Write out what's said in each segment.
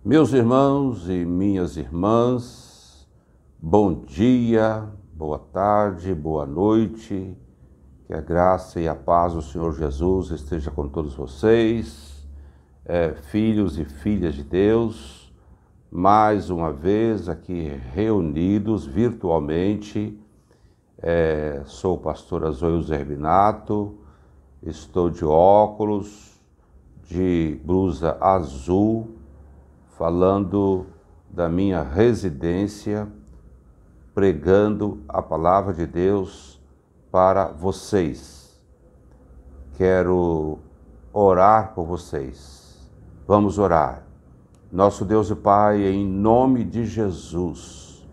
Meus irmãos e minhas irmãs, bom dia, boa tarde, boa noite, que a graça e a paz do Senhor Jesus esteja com todos vocês, filhos e filhas de Deus, mais uma vez aqui reunidos virtualmente. Sou o pastor Azoio Zerbinato, estou de óculos, de blusa azul, falando da minha residência, pregando a palavra de Deus para vocês. Quero orar por vocês. Vamos orar. Nosso Deus e Pai, em nome de Jesus,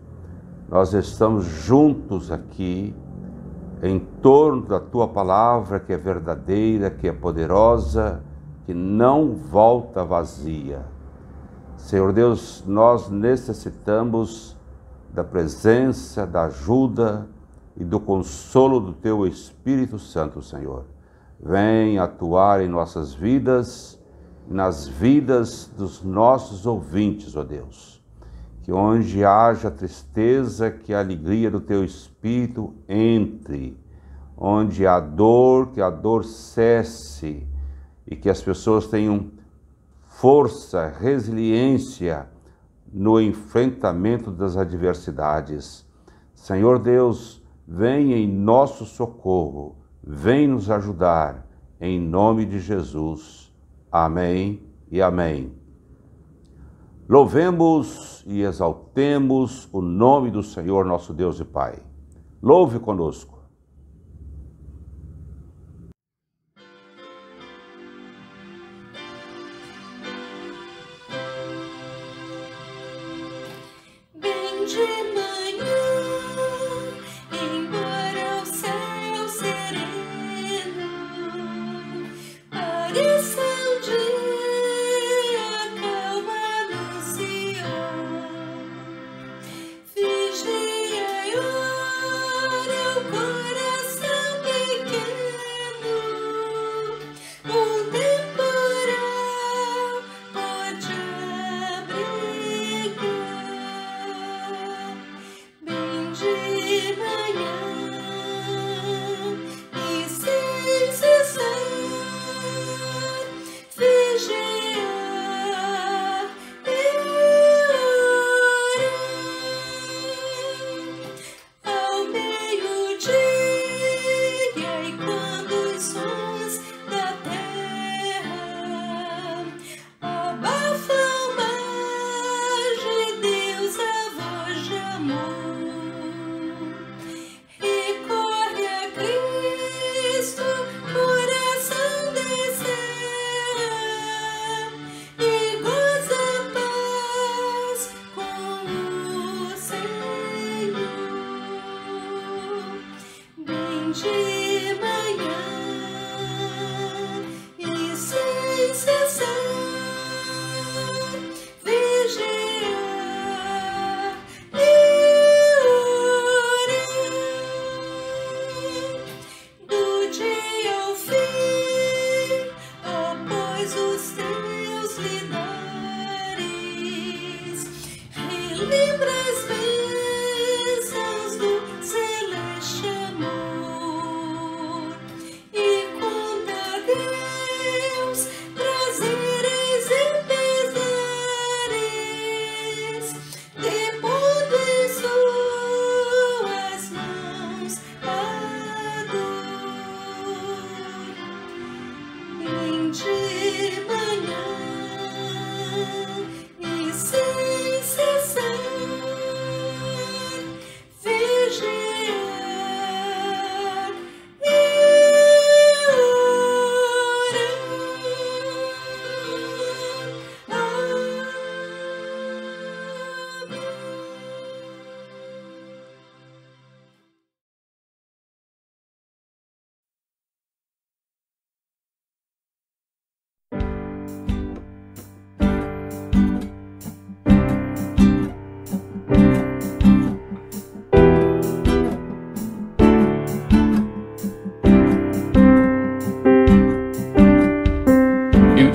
nós estamos juntos aqui em torno da Tua palavra, que é verdadeira, que é poderosa, que não volta vazia. Senhor Deus, nós necessitamos da presença, da ajuda e do consolo do Teu Espírito Santo, Senhor. Vem atuar em nossas vidas e nas vidas dos nossos ouvintes, ó Deus. Que onde haja tristeza, que a alegria do Teu Espírito entre. Onde há dor, que a dor cesse e que as pessoas tenham força, resiliência no enfrentamento das adversidades. Senhor Deus, vem em nosso socorro, vem nos ajudar, em nome de Jesus. Amém e amém. Louvemos e exaltemos o nome do Senhor nosso Deus e Pai. Louve conosco.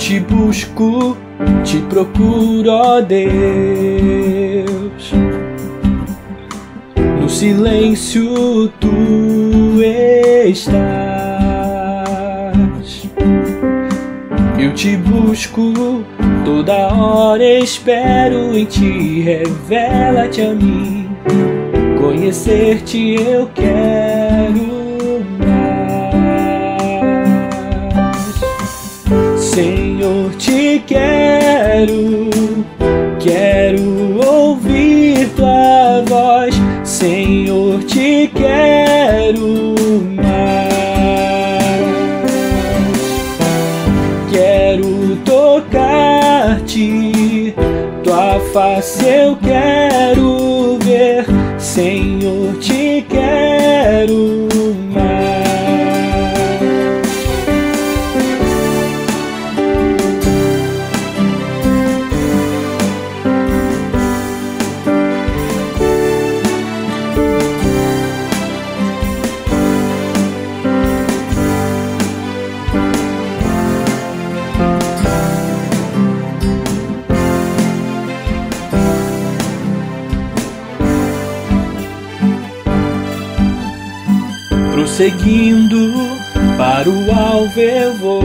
te busco Te procuro, ó Deus, no silêncio tu estás. Eu te busco toda hora, espero em ti, revela-te a mim. Conhecer-te eu quero mais. Senhor, te quero, quero ouvir tua voz. Senhor, te quero mais. Quero tocar-te, tua face eu quero ver. Senhor, te quero mais. Prosseguindo para o alvo eu vou,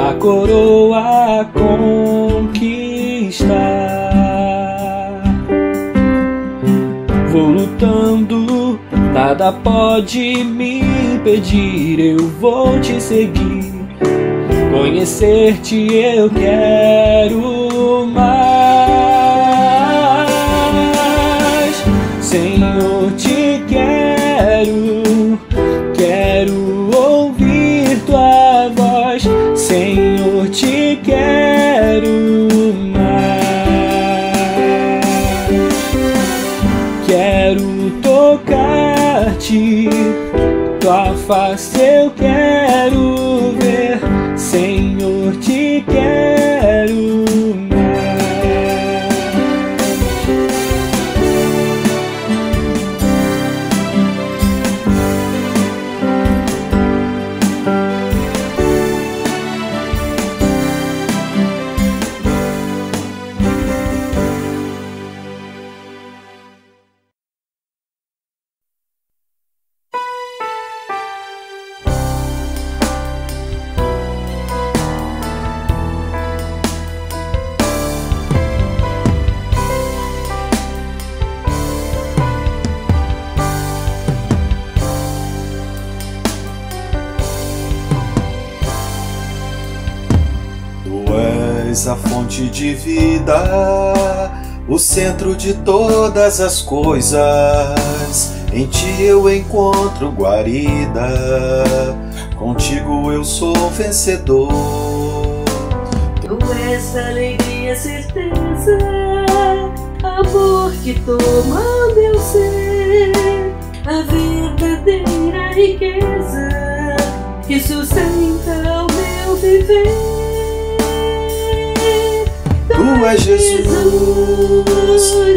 a coroa a conquistar. Vou lutando, nada pode me impedir. Eu vou te seguir, conhecer-te eu quero mais. Senhor, te quero, quero ouvir tua voz. Senhor, te quero mais. Quero tocar-te, tua face eu quero ver. Senhor, te quero mais. A fonte de vida, o centro de todas as coisas. Em ti eu encontro guarida, contigo eu sou vencedor. Tu és alegria, certeza, amor que toma meu ser, a verdadeira riqueza que sustenta o meu viver. Tu és Jesus,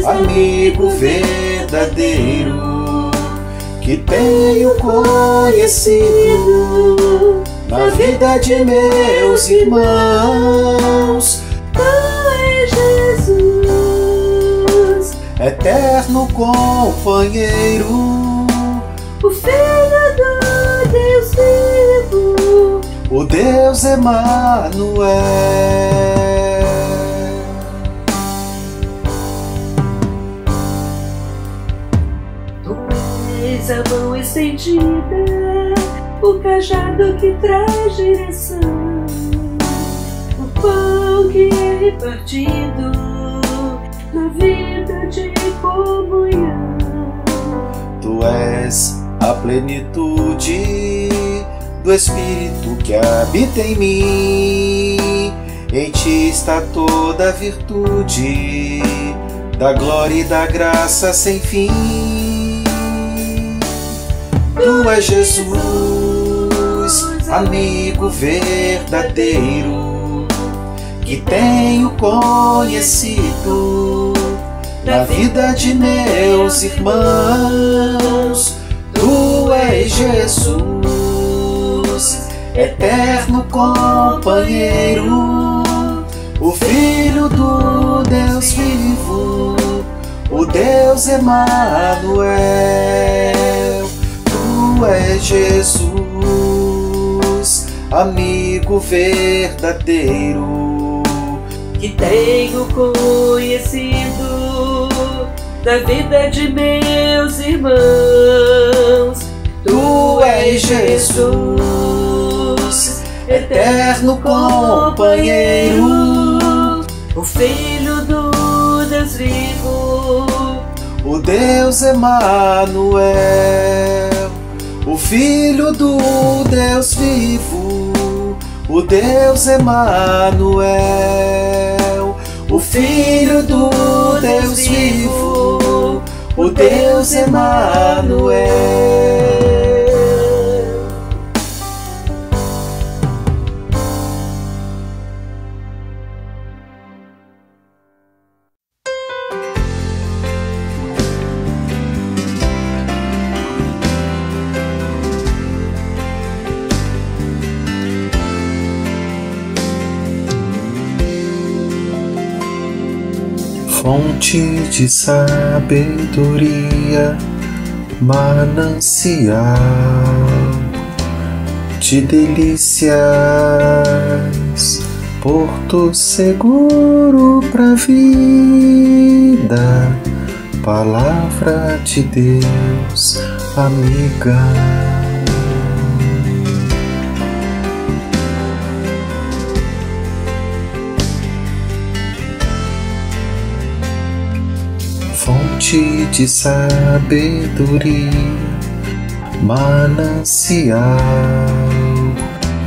amigo verdadeiro, que tenho conhecido na vida de meus irmãos. Tu és Jesus, eterno companheiro, o Filho do Deus vivo, o Deus Emanuel. A mão estendida, o cajado que traz direção, o pão que é repartido na vida de comunhão. Tu és a plenitude do Espírito que habita em mim. Em ti está toda a virtude, da glória e da graça sem fim. Tu és Jesus, amigo verdadeiro, que tenho conhecido na vida de meus irmãos. Tu és Jesus, eterno companheiro, o Filho do Deus vivo, o Deus Emanuel. Tu és Jesus, amigo verdadeiro, que tenho conhecido da vida de meus irmãos. Tu és Jesus, eterno companheiro, o Filho do Deus vivo, o Deus Emanuel. O Filho do Deus vivo, o Deus Emanuel. O Filho do Deus vivo, o Deus Emanuel. Fonte de sabedoria, manancial de delícias, porto seguro pra vida, palavra de Deus, amiga. Fonte de sabedoria, manancial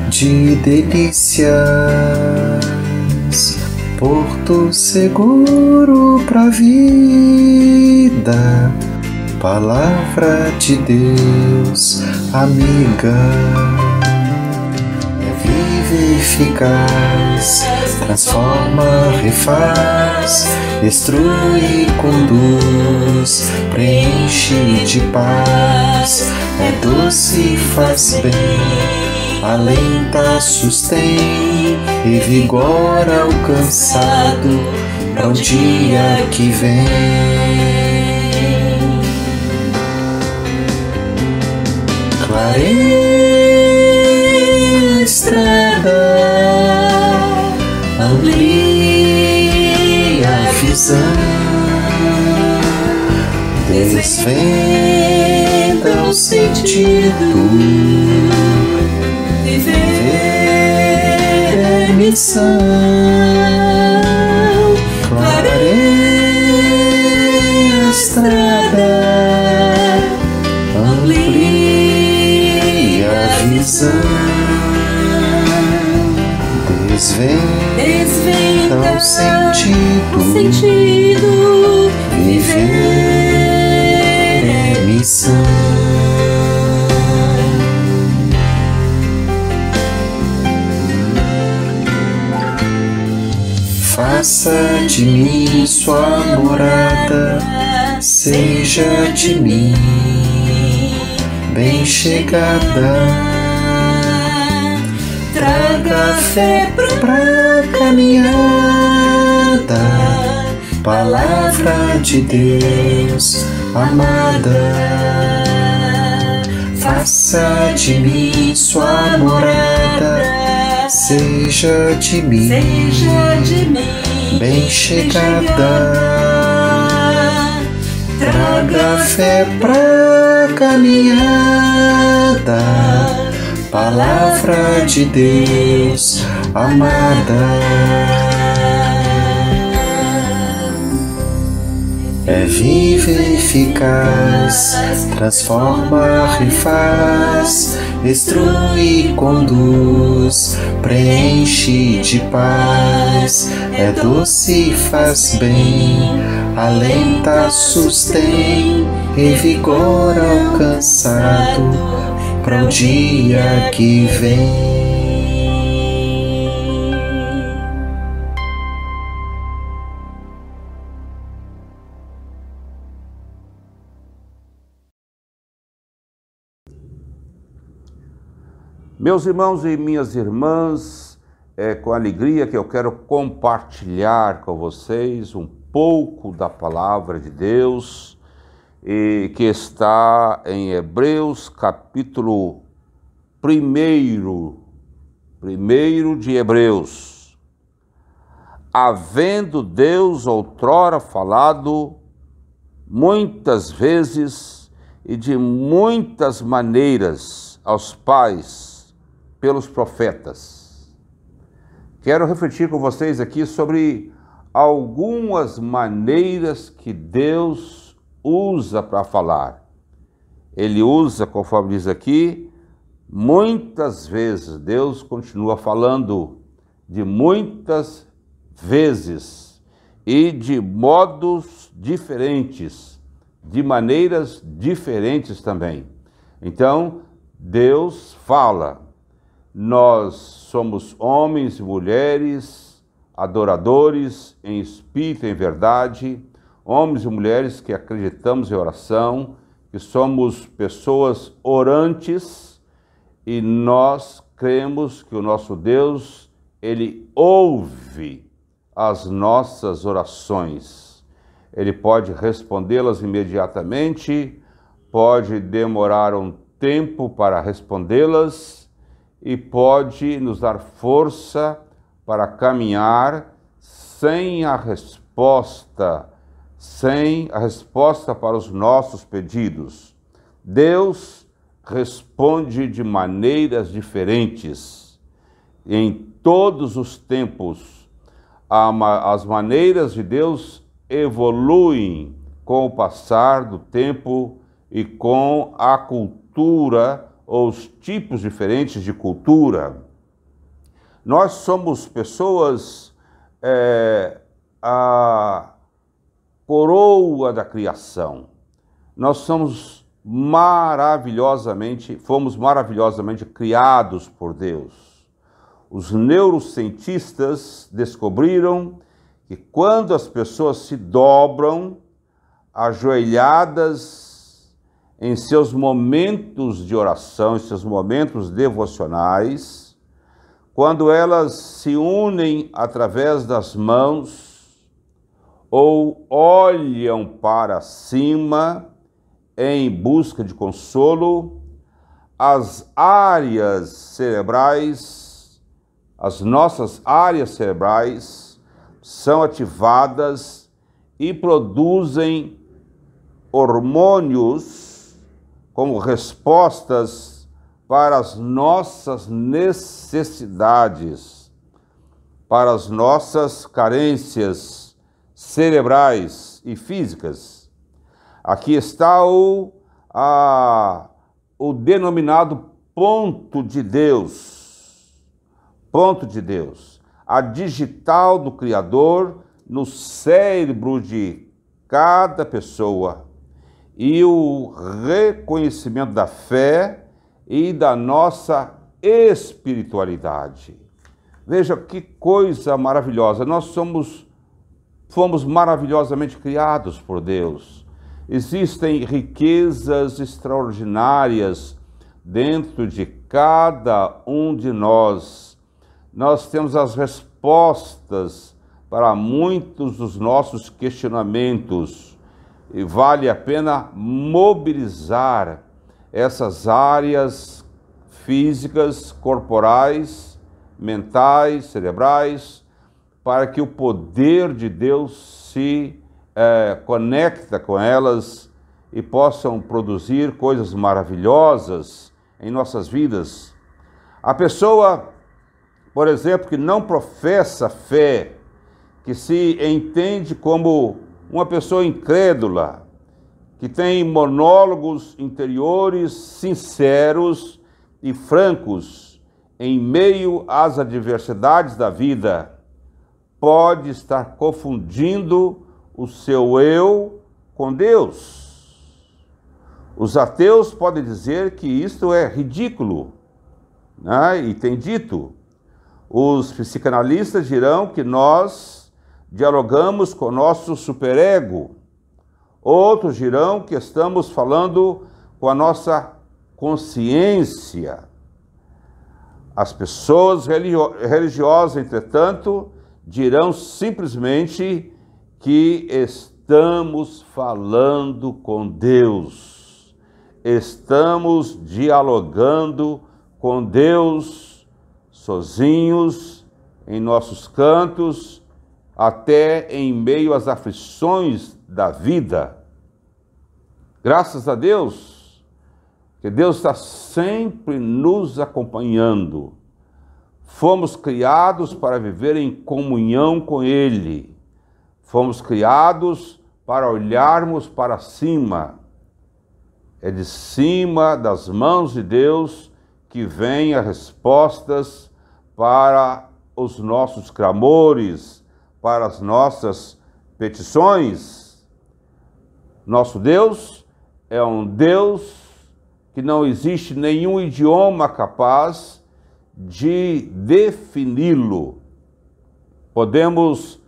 de delícias, porto seguro pra vida, palavra de Deus, amiga. É viva e eficaz, transforma, refaz, instrui, conduz, preenche de paz, é doce, faz bem, alenta, sustém, revigora o cansado para o dia que vem. Clareia a estrada, amplia a visão, desvenda o sentido, viver é missão. Clareia a estrada, amplia a visão, desvenda o sentido, viver é missão. Faça de mim sua morada, seja de mim bem chegada, traga fé pra caminhada, palavra de Deus amada. Faça de mim sua morada, seja de mim bem chegada, traga fé pra caminhada, palavra de Deus amada. É viva e eficaz, transforma, refaz, instrui, conduz, preenche de paz, é doce e faz bem, alenta, sustém, revigora o cansado para o dia que vem. Meus irmãos e minhas irmãs, é com alegria que eu quero compartilhar com vocês um pouco da palavra de Deus, e que está em Hebreus capítulo 1 de Hebreus. Havendo Deus outrora falado muitas vezes e de muitas maneiras aos pais pelos profetas. Quero refletir com vocês aqui sobre algumas maneiras que Deus usa para falar. Ele usa, conforme diz aqui, muitas vezes. Deus continua falando de muitas vezes e de modos diferentes, de maneiras diferentes também. Então, Deus fala. Nós somos homens e mulheres adoradores em espírito e em verdade, homens e mulheres que acreditamos em oração, que somos pessoas orantes, e nós cremos que o nosso Deus, Ele ouve as nossas orações. Ele pode respondê-las imediatamente, pode demorar um tempo para respondê-las e pode nos dar força para caminhar sem a resposta para os nossos pedidos. Deus responde de maneiras diferentes em todos os tempos. As maneiras de Deus evoluem com o passar do tempo e com a cultura ou os tipos diferentes de cultura. Nós somos pessoas, a coroa da criação. Nós fomos maravilhosamente criados por Deus. Os neurocientistas descobriram que quando as pessoas se dobram, ajoelhadas em seus momentos de oração, em seus momentos devocionais, quando elas se unem através das mãos ou olham para cima em busca de consolo, as áreas cerebrais, as nossas áreas cerebrais são ativadas e produzem hormônios como respostas para as nossas necessidades, para as nossas carências cerebrais e físicas. Aqui está o denominado ponto de Deus, a digital do Criador no cérebro de cada pessoa, e o reconhecimento da fé e da nossa espiritualidade. Veja que coisa maravilhosa, nós fomos maravilhosamente criados por Deus. Existem riquezas extraordinárias dentro de cada um de nós. Nós temos as respostas para muitos dos nossos questionamentos. E vale a pena mobilizar essas áreas físicas, corporais, mentais, cerebrais, para que o poder de Deus se conecte com elas e possam produzir coisas maravilhosas em nossas vidas. A pessoa, por exemplo, que não professa fé, que se entende como uma pessoa incrédula, que tem monólogos interiores sinceros e francos em meio às adversidades da vida, pode estar confundindo o seu eu com Deus. Os ateus podem dizer que isto é ridículo, né? E tem dito. Os psicanalistas dirão que nós dialogamos com o nosso superego. Outros dirão que estamos falando com a nossa consciência. As pessoas religiosas, entretanto, dirão simplesmente que estamos falando com Deus, estamos dialogando com Deus, sozinhos, em nossos cantos, até em meio às aflições da vida. Graças a Deus, que Deus está sempre nos acompanhando. Fomos criados para viver em comunhão com Ele. Fomos criados para olharmos para cima. É de cima das mãos de Deus que vêm as respostas para os nossos clamores, para as nossas petições. Nosso Deus é um Deus que não existe nenhum idioma capaz de defini-lo. Podemos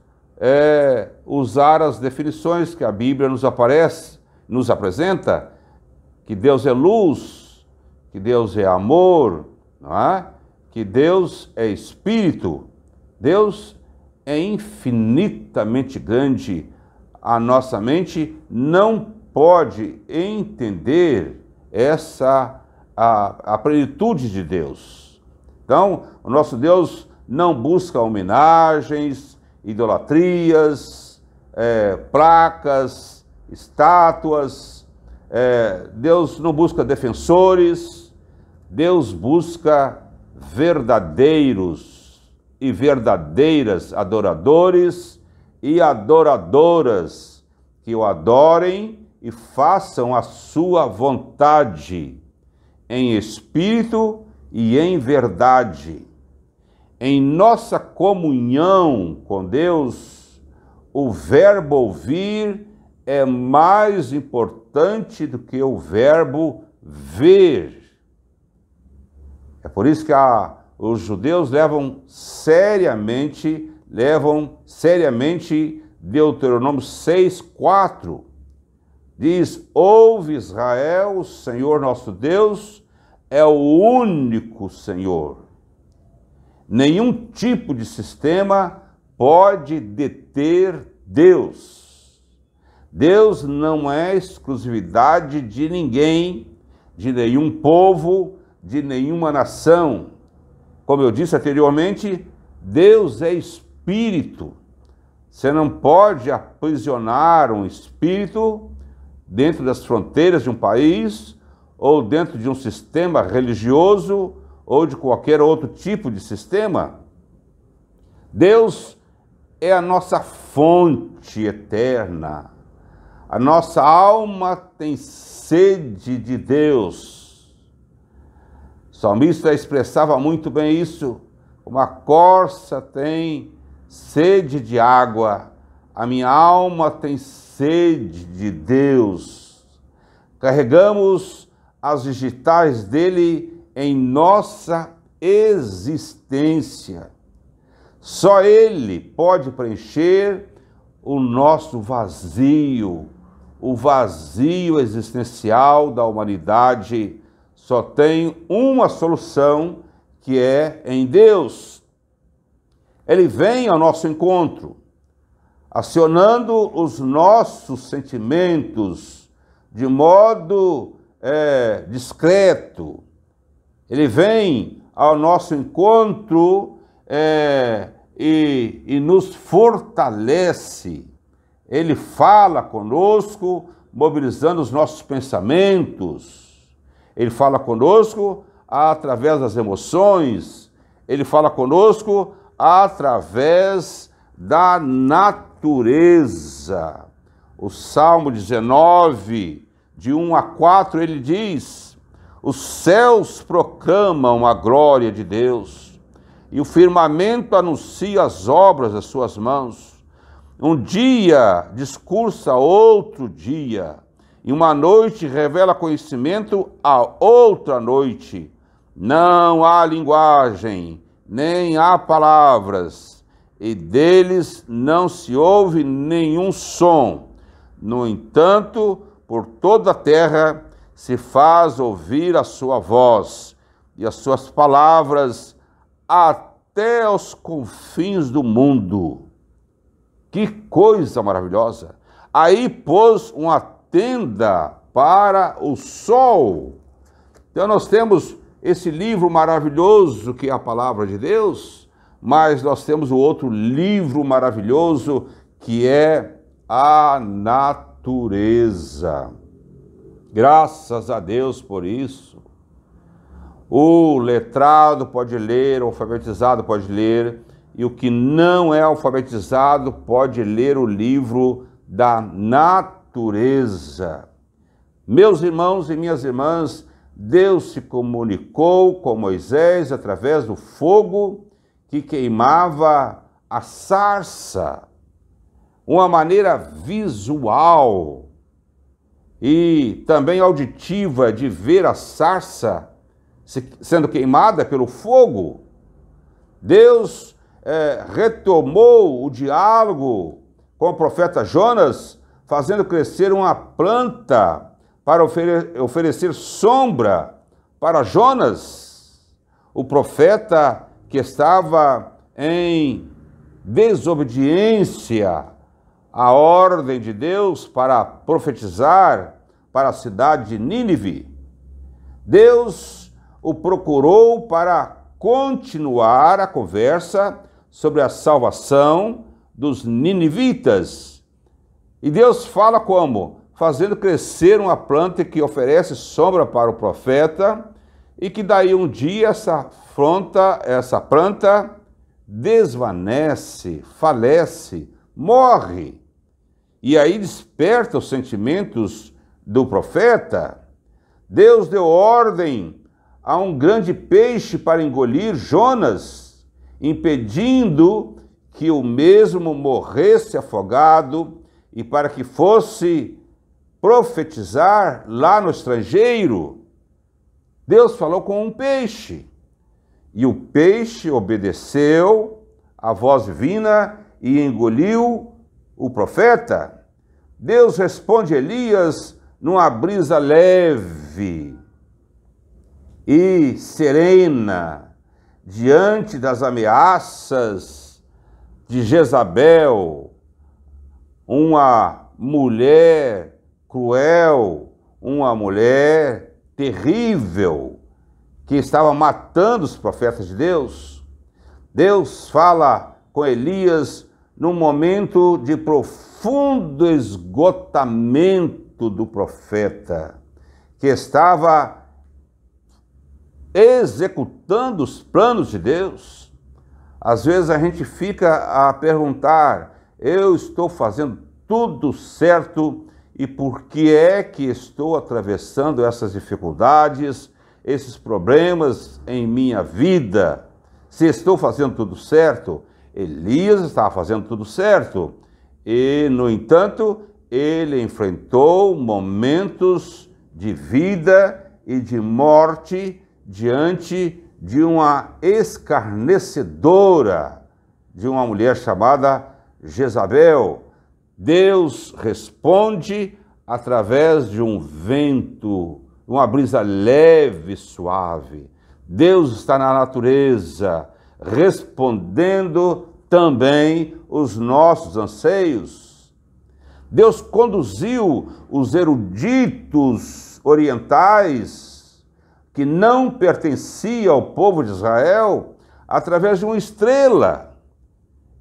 usar as definições que a Bíblia nos apresenta, que Deus é luz, que Deus é amor, não é? Que Deus é espírito. Deus é infinitamente grande. A nossa mente não pode entender a plenitude de Deus. Então, o nosso Deus não busca homenagens, idolatrias, placas, estátuas. Deus não busca defensores. Deus busca verdadeiros e verdadeiras adoradores e adoradoras que o adorem e façam a sua vontade em espírito e em verdade. Em nossa comunhão com Deus, o verbo ouvir é mais importante do que o verbo ver. É por isso que os judeus levam seriamente Deuteronômio 6:4. Diz: ouve Israel, o Senhor nosso Deus é o único Senhor. Nenhum tipo de sistema pode deter Deus. Deus não é exclusividade de ninguém, de nenhum povo, de nenhuma nação. Como eu disse anteriormente, Deus é espírito. Você não pode aprisionar um espírito dentro das fronteiras de um país, ou dentro de um sistema religioso, ou de qualquer outro tipo de sistema. Deus é a nossa fonte eterna. A nossa alma tem sede de Deus. O salmista expressava muito bem isso. Uma corça tem sede de água, a minha alma tem sede de Deus. Carregamos as digitais dele em nossa existência. Só Ele pode preencher o nosso vazio, o vazio existencial da humanidade. Só tem uma solução, que é em Deus. Ele vem ao nosso encontro, acionando os nossos sentimentos de modo discreto. Ele vem ao nosso encontro e nos fortalece. Ele fala conosco, mobilizando os nossos pensamentos. Ele fala conosco através das emoções. Ele fala conosco através da natureza. O Salmo 19, de 1 a 4, ele diz: os céus proclamam a glória de Deus, e o firmamento anuncia as obras das suas mãos. Um dia discursa outro dia, e uma noite revela conhecimento a outra noite. Não há linguagem, nem há palavras, e deles não se ouve nenhum som. No entanto, por toda a terra se faz ouvir a sua voz, e as suas palavras até aos confins do mundo. Que coisa maravilhosa! Aí pôs uma tenda para o sol. Então nós temos esse livro maravilhoso que é a palavra de Deus, mas nós temos o outro livro maravilhoso que é a natureza. Graças a Deus por isso. O letrado pode ler, o alfabetizado pode ler, e o que não é alfabetizado pode ler o livro da natureza. Meus irmãos e minhas irmãs, Deus se comunicou com Moisés através do fogo que queimava a sarça, uma maneira visual e também auditiva de ver a sarça sendo queimada pelo fogo. Deus retomou o diálogo com o profeta Jonas, fazendo crescer uma planta para oferecer sombra para Jonas, o profeta que estava em desobediência à ordem de Deus para profetizar para a cidade de Nínive. Deus o procurou para continuar a conversa sobre a salvação dos ninivitas. E Deus fala como? Fazendo crescer uma planta que oferece sombra para o profeta, e que daí um dia essa planta desvanece, falece, morre. E aí desperta os sentimentos do profeta. Deus deu ordem a um grande peixe para engolir Jonas, impedindo que o mesmo morresse afogado, e para que fosse profetizar lá no estrangeiro. Deus falou com um peixe, e o peixe obedeceu à voz divina e engoliu o profeta. Deus responde a Elias numa brisa leve e serena, diante das ameaças de Jezabel, uma mulher cruel, uma mulher terrível, que estava matando os profetas de Deus. Deus fala com Elias num momento de profundo esgotamento do profeta, que estava executando os planos de Deus. Às vezes a gente fica a perguntar: eu estou fazendo tudo certo, e por que é que estou atravessando essas dificuldades, esses problemas em minha vida? Se estou fazendo tudo certo? Elias estava fazendo tudo certo, e no entanto ele enfrentou momentos de vida e de morte diante de uma escarnecedora, de uma mulher chamada Jezabel. Deus responde através de um vento, uma brisa leve e suave. Deus está na natureza, respondendo também os nossos anseios. Deus conduziu os eruditos orientais, que não pertencia ao povo de Israel, através de uma estrela.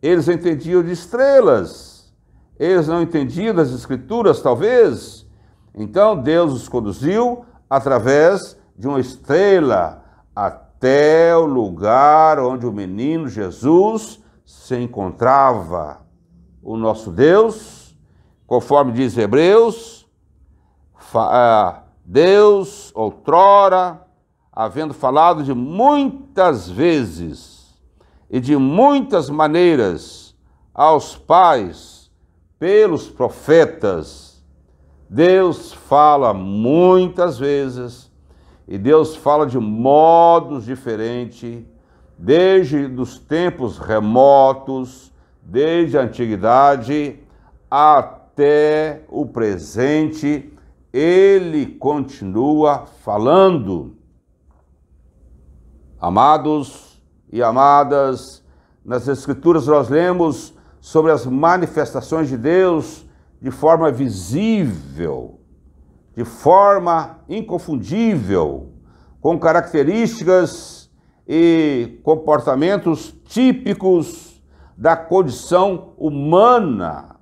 Eles entendiam de estrelas, eles não entendiam das escrituras, talvez. Então Deus os conduziu através de uma estrela até o lugar onde o menino Jesus se encontrava. O nosso Deus, conforme diz Hebreus, Deus outrora, havendo falado de muitas vezes e de muitas maneiras aos pais pelos profetas, Deus fala muitas vezes, e Deus fala de modos diferentes, desde os tempos remotos, desde a antiguidade até o presente. Ele continua falando. Amados e amadas, nas Escrituras nós lemos sobre as manifestações de Deus de forma visível, de forma inconfundível, com características e comportamentos típicos da condição humana,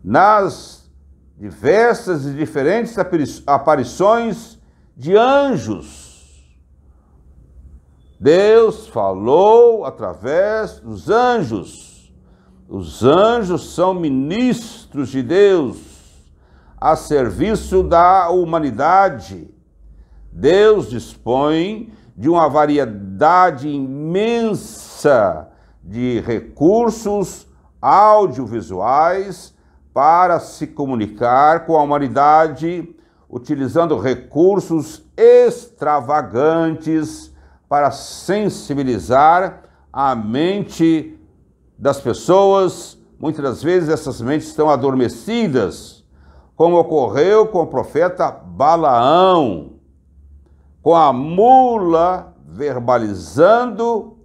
nas diversas e diferentes aparições de anjos. Deus falou através dos anjos. Os anjos são ministros de Deus a serviço da humanidade. Deus dispõe de uma variedade imensa de recursos audiovisuais para se comunicar com a humanidade, utilizando recursos extravagantes para sensibilizar a mente das pessoas. Muitas das vezes essas mentes estão adormecidas, como ocorreu com o profeta Balaão, com a mula verbalizando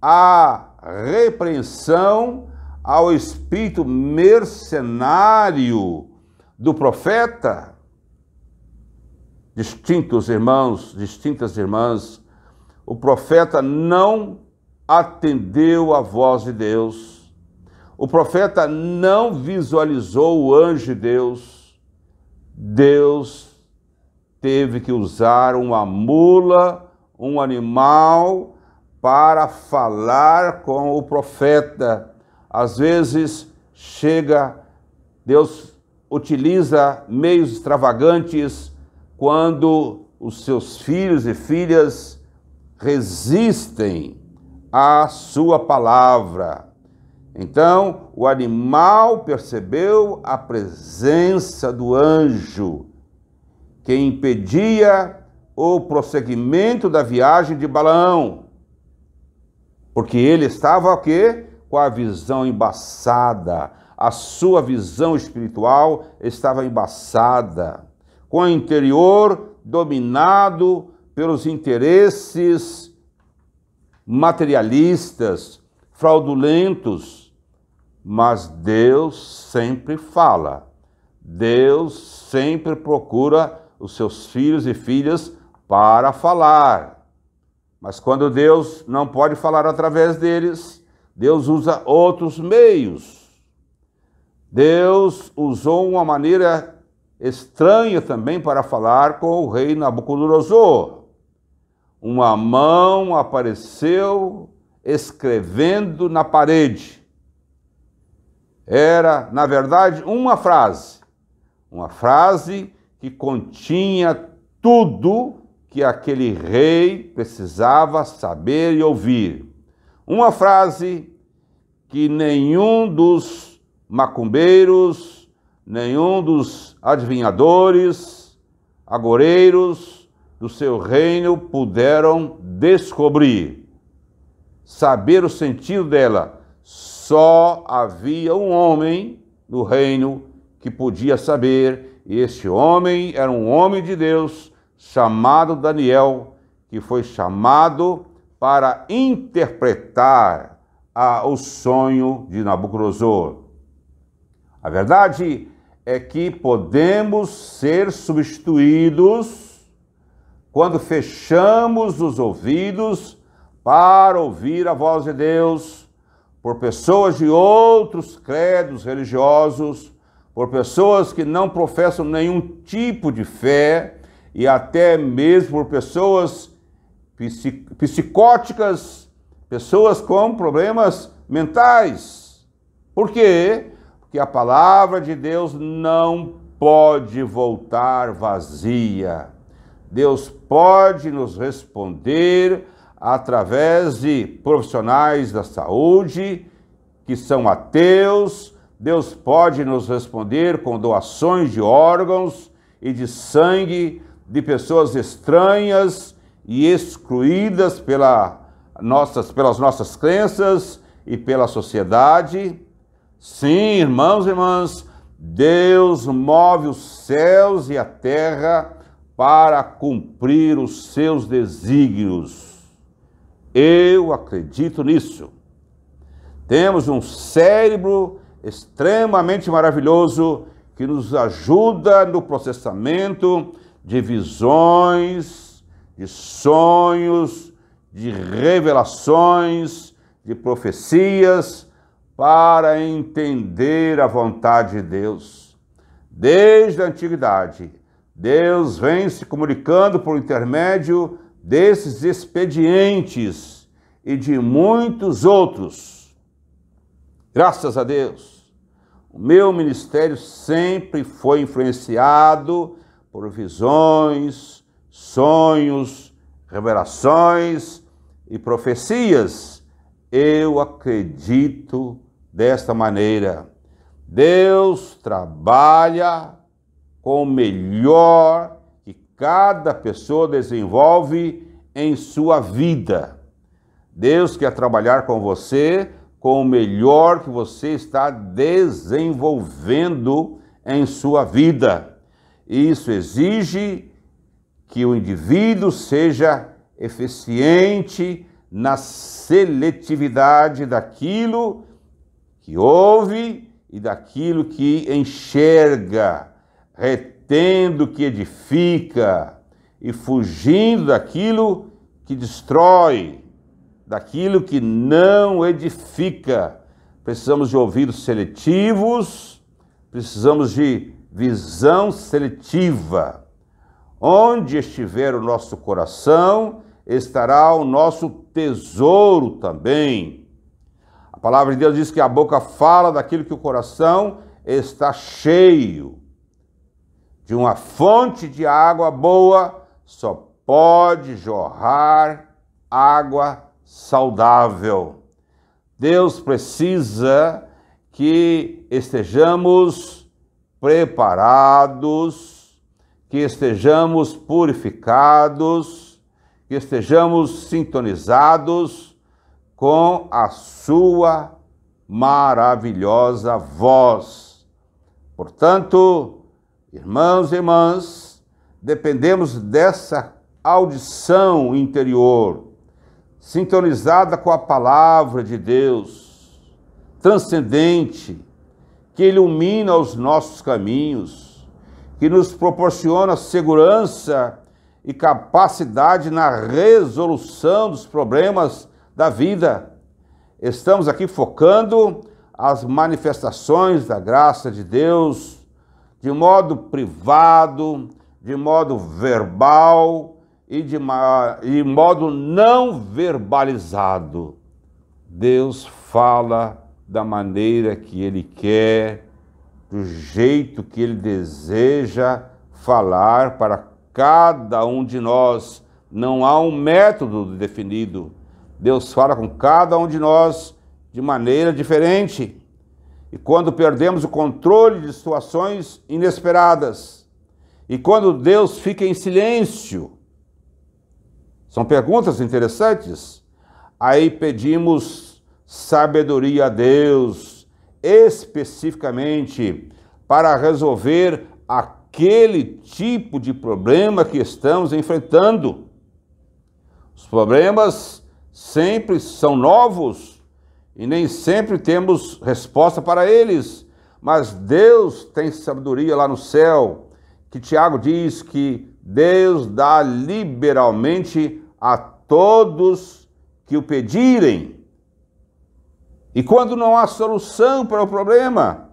a repreensão ao espírito mercenário do profeta. Distintos irmãos, distintas irmãs, o profeta não atendeu a voz de Deus. O profeta não visualizou o anjo de Deus. Deus teve que usar uma mula, um animal, para falar com o profeta. Às vezes Deus utiliza meios extravagantes quando os seus filhos e filhas resistem à sua palavra. Então, o animal percebeu a presença do anjo, que impedia o prosseguimento da viagem de Balaão, porque ele estava o quê? Com a visão embaçada, a sua visão espiritual estava embaçada, com o interior dominado pelos interesses materialistas, fraudulentos. Mas Deus sempre fala, Deus sempre procura os seus filhos e filhas para falar. Mas quando Deus não pode falar através deles, Deus usa outros meios. Deus usou uma maneira estranha também para falar com o rei Nabucodonosor. Uma mão apareceu escrevendo na parede. Era, na verdade, uma frase que continha tudo que aquele rei precisava saber e ouvir. Uma frase que nenhum dos macumbeiros, nenhum dos adivinhadores, agoreiros do seu reino puderam descobrir, saber o sentido dela. Só havia um homem no reino que podia saber, e este homem era um homem de Deus chamado Daniel, que foi chamado para interpretar o sonho de Nabucodonosor. A verdade é que podemos ser substituídos quando fechamos os ouvidos para ouvir a voz de Deus por pessoas de outros credos religiosos, por pessoas que não professam nenhum tipo de fé e até mesmo por pessoas psicóticas, pessoas com problemas mentais. Por quê? Porque a palavra de Deus não pode voltar vazia. Deus pode nos responder através de profissionais da saúde que são ateus. Deus pode nos responder com doações de órgãos e de sangue de pessoas estranhas e excluídas pelas nossas crenças e pela sociedade. Sim, irmãos e irmãs, Deus move os céus e a terra para cumprir os seus desígnios. Eu acredito nisso. Temos um cérebro extremamente maravilhoso que nos ajuda no processamento de visões, de sonhos, de revelações, de profecias, para entender a vontade de Deus. Desde a antiguidade, Deus vem se comunicando por intermédio desses expedientes e de muitos outros. Graças a Deus, o meu ministério sempre foi influenciado por visões, sonhos, revelações e profecias. Eu acredito desta maneira. Deus trabalha com o melhor que cada pessoa desenvolve em sua vida. Deus quer trabalhar com você com o melhor que você está desenvolvendo em sua vida. Isso exige que o indivíduo seja eficiente na seletividade daquilo que ouve e daquilo que enxerga, retendo o que edifica e fugindo daquilo que destrói, daquilo que não edifica. Precisamos de ouvidos seletivos, precisamos de visão seletiva. Onde estiver o nosso coração, estará o nosso tesouro também. A palavra de Deus diz que a boca fala daquilo que o coração está cheio. De uma fonte de água boa só pode jorrar água saudável. Deus precisa que estejamos preparados, que estejamos purificados, que estejamos sintonizados com a sua maravilhosa voz. Portanto, irmãos e irmãs, dependemos dessa audição interior, sintonizada com a palavra de Deus, transcendente, que ilumina os nossos caminhos, que nos proporciona segurança e capacidade na resolução dos problemas da vida. Estamos aqui focando as manifestações da graça de Deus de modo privado, de modo verbal e de modo não verbalizado. Deus fala da maneira que Ele quer, do jeito que Ele deseja falar para cada um de nós. Não há um método definido. Deus fala com cada um de nós de maneira diferente. E quando perdemos o controle de situações inesperadas, e quando Deus fica em silêncio, são perguntas interessantes. Aí pedimos sabedoria a Deus, especificamente para resolver aquele tipo de problema que estamos enfrentando. Os problemas sempre são novos e nem sempre temos resposta para eles, mas Deus tem sabedoria lá no céu, que Tiago diz que Deus dá liberalmente a todos que o pedirem. E quando não há solução para o problema,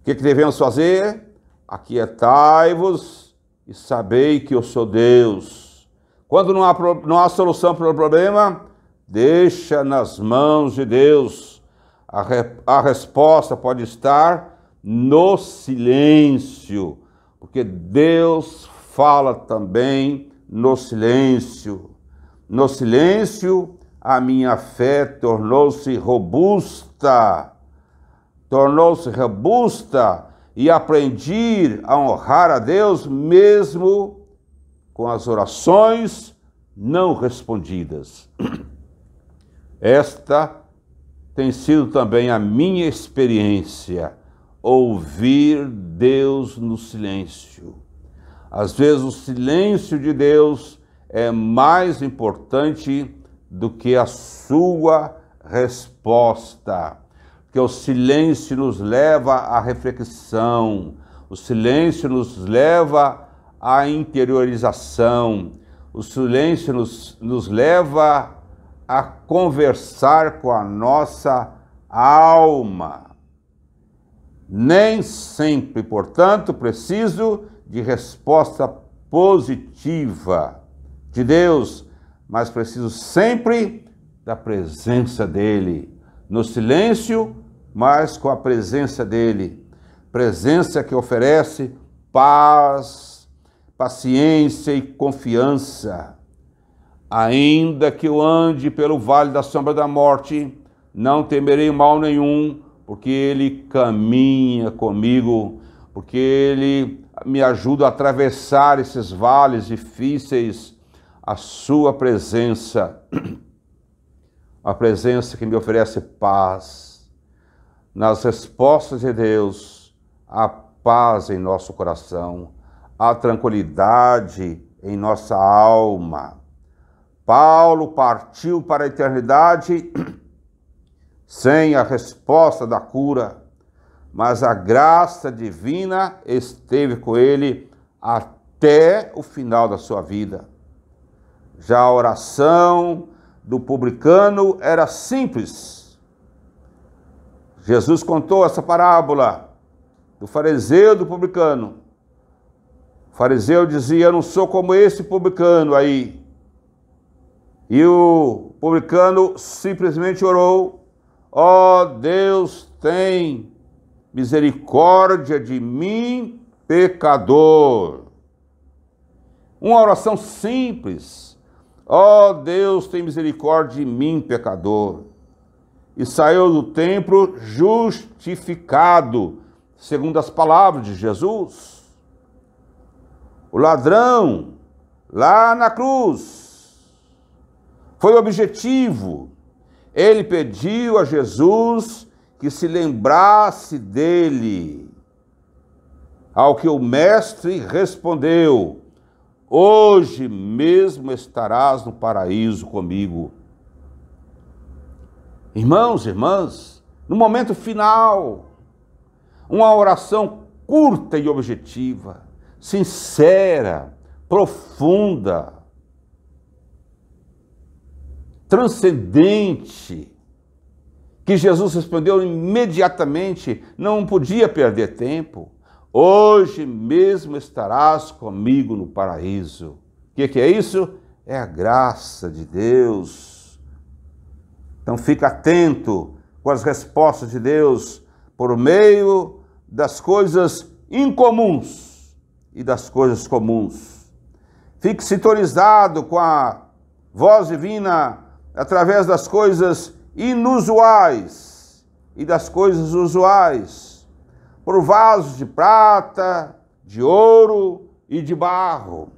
o que devemos fazer? Aquietai-vos e sabei que eu sou Deus. Quando não há solução para o problema, deixa nas mãos de Deus. A resposta pode estar no silêncio, porque Deus fala também no silêncio. No silêncio, a minha fé tornou-se robusta. E aprendi a honrar a Deus mesmo com as orações não respondidas. Esta tem sido também a minha experiência, ouvir Deus no silêncio. Às vezes o silêncio de Deus é mais importante do que a sua resposta. Porque o silêncio nos leva à reflexão, o silêncio nos leva à interiorização, o silêncio nos leva a conversar com a nossa alma. Nem sempre, portanto, preciso de resposta positiva de Deus, mas preciso sempre da presença dEle. No silêncio, mas com a presença dEle. Presença que oferece paz, paciência e confiança. Ainda que eu ande pelo vale da sombra da morte, não temerei mal nenhum, porque Ele caminha comigo, porque Ele me ajuda a atravessar esses vales difíceis. A sua presença, a presença que me oferece paz. Nas respostas de Deus, a paz em nosso coração, a tranquilidade em nossa alma. Paulo partiu para a eternidade sem a resposta da cura, mas a graça divina esteve com ele até o final da sua vida. Já a oração do publicano era simples. Jesus contou essa parábola do fariseu e do publicano. O fariseu dizia: eu não sou como esse publicano aí. E o publicano simplesmente orou: ó Deus, tem misericórdia de mim, pecador. Uma oração simples. Ó Deus, tem misericórdia de mim, pecador. E saiu do templo justificado, segundo as palavras de Jesus. O ladrão, lá na cruz, foi objetivo. Ele pediu a Jesus que se lembrasse dele. Ao que o mestre respondeu: hoje mesmo estarás no paraíso comigo. Irmãos e irmãs, no momento final, uma oração curta e objetiva, sincera, profunda, transcendente, que Jesus respondeu imediatamente, não podia perder tempo. Hoje mesmo estarás comigo no paraíso. O que é isso? É a graça de Deus. Então fica atento com as respostas de Deus por meio das coisas incomuns e das coisas comuns. Fique sintonizado com a voz divina através das coisas inusuais e das coisas usuais. Por vasos de prata, de ouro e de barro.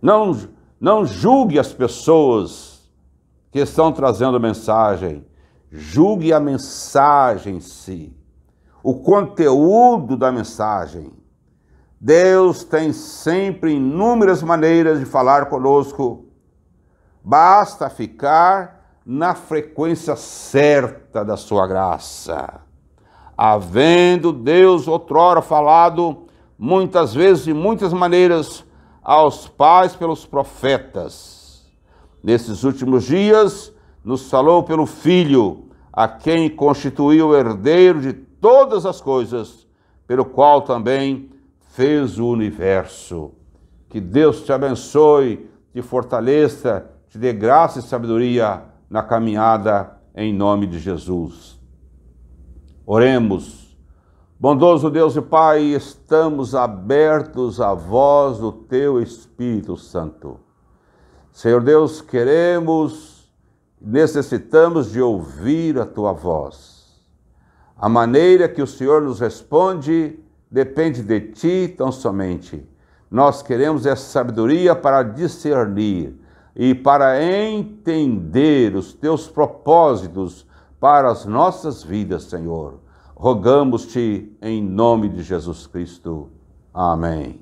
Não julgue as pessoas que estão trazendo a mensagem. Julgue a mensagem em si, o conteúdo da mensagem. Deus tem sempre inúmeras maneiras de falar conosco. Basta ficar na frequência certa da sua graça. Havendo Deus outrora falado muitas vezes, de muitas maneiras, aos pais pelos profetas. Nesses últimos dias, nos falou pelo Filho, a quem constituiu o herdeiro de todas as coisas, pelo qual também fez o universo. Que Deus te abençoe, te fortaleça, te dê graça e sabedoria na caminhada em nome de Jesus. Oremos. Bondoso Deus e Pai, estamos abertos à voz do Teu Espírito Santo. Senhor Deus, queremos, necessitamos de ouvir a Tua voz. A maneira que o Senhor nos responde depende de Ti tão somente. Nós queremos essa sabedoria para discernir e para entender os Teus propósitos para as nossas vidas, Senhor. Rogamos-te em nome de Jesus Cristo. Amém.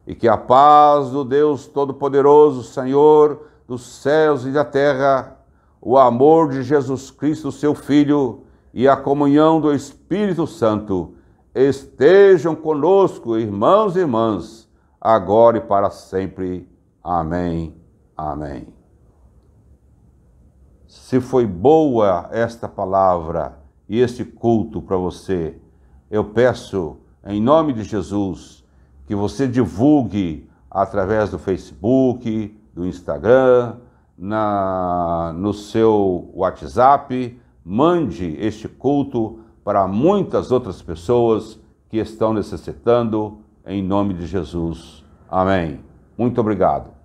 E que a paz do Deus Todo-Poderoso, Senhor, dos céus e da terra, o amor de Jesus Cristo, seu Filho, e a comunhão do Espírito Santo estejam conosco, irmãos e irmãs, agora e para sempre. Amém. Amém. Se foi boa esta palavra e este culto para você, eu peço, em nome de Jesus, que você divulgue através do Facebook, do Instagram, no seu WhatsApp, mande este culto para muitas outras pessoas que estão necessitando, em nome de Jesus. Amém. Muito obrigado.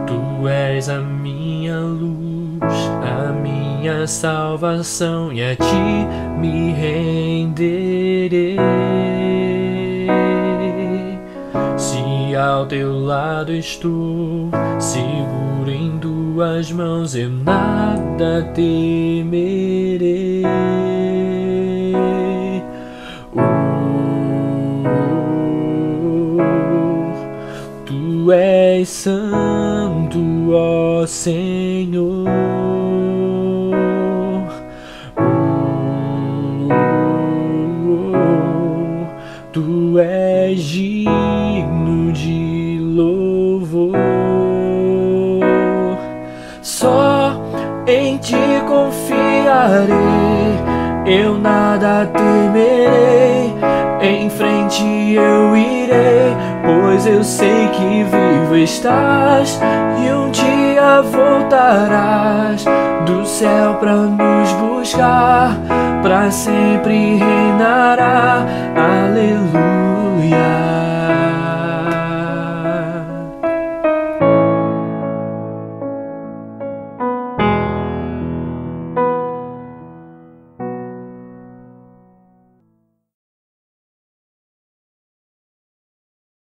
Tu és a minha luz, a minha salvação, e a ti me renderei. Se ao teu lado estou, seguro em tuas mãos, eu nada temerei. Tu és santo, ó Senhor. Tu és digno de louvor. Só em ti confiarei, eu nada temerei. Em frente eu irei, pois eu sei que vivo estás e um dia voltarás do céu pra nos buscar, pra sempre reinará. Aleluia.